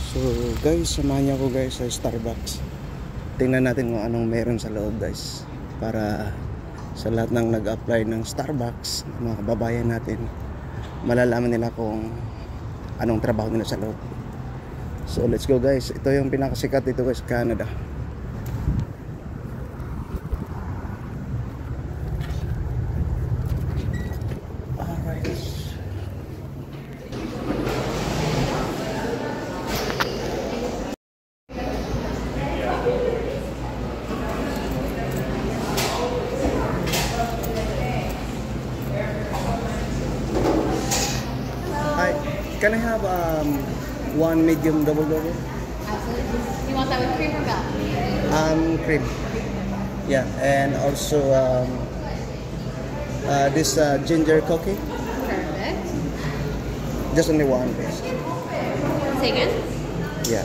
So guys, samahan niyo ako guys sa Starbucks. Tingnan natin kung anong meron sa loob guys, para sa lahat ng nag-apply ng Starbucks, mga kababayan natin, malalaman nila kung anong trabaho nila sa loob. So let's go guys. Ito yung pinakasikat dito guys, Canada. Can I have one medium double? Absolutely. You want that with cream or milk? Cream. Yeah, and also this ginger coffee. Perfect. Just only one, please. Say again? Yeah.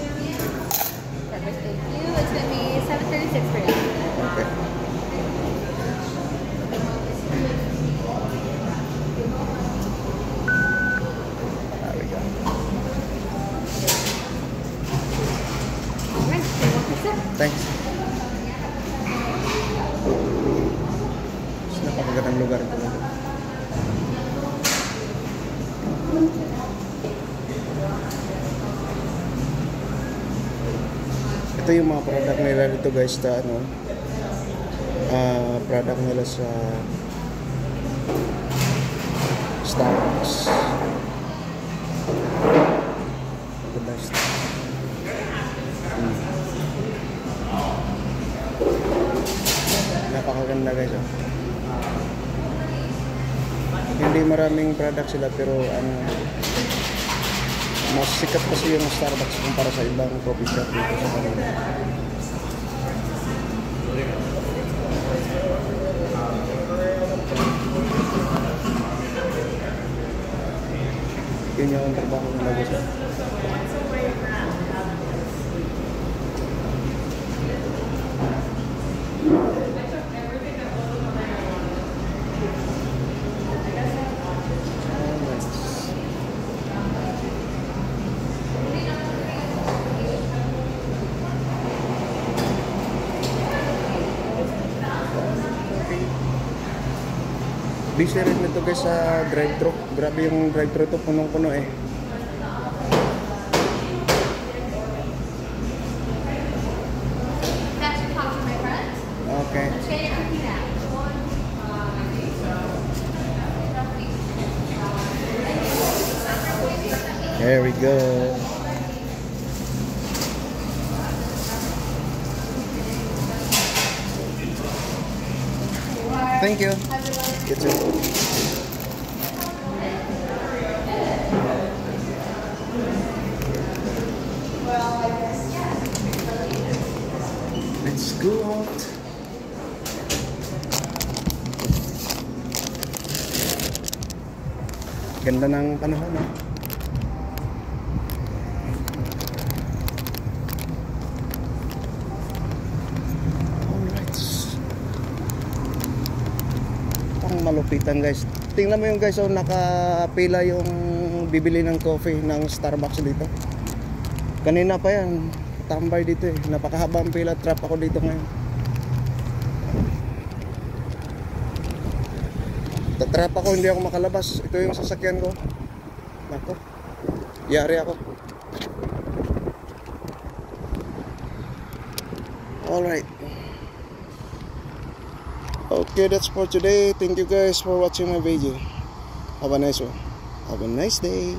Perfect, thank you. It's going to be $7.36 for you. Okay. Thanks. Napakagandang lugar ito. Ito yung mga product nila dito guys, sa product nila sa Starbucks. The best. Napakaganda guys. Hindi maraming product sila, pero mas sikat kasi yung Starbucks kumpara sa ibang coffee shop dito sa kanila. Yun yung trabaho nila guys. Busy rin nito guys sa drive-thru. Grabe yung drive-thru to, punong-puno eh. That's your coffee, my friend. Okay. Let's get your cookie now. There we go. Thank you. You too. Let's go out. Ganda ng panahon, no? Malupitan guys. Tingnan mo yung guys, nakapila yung bibili ng coffee ng Starbucks dito. Kanina pa yan, tambay dito eh. Napakahabang pila, trap ako dito ngayon. Tatrap ako, hindi ako makalabas. Ito yung sasakyan ko. Nako, yari ako. Alright. Okay, that's for today. Thank you guys for watching my video. Have a nice one. Have a nice day.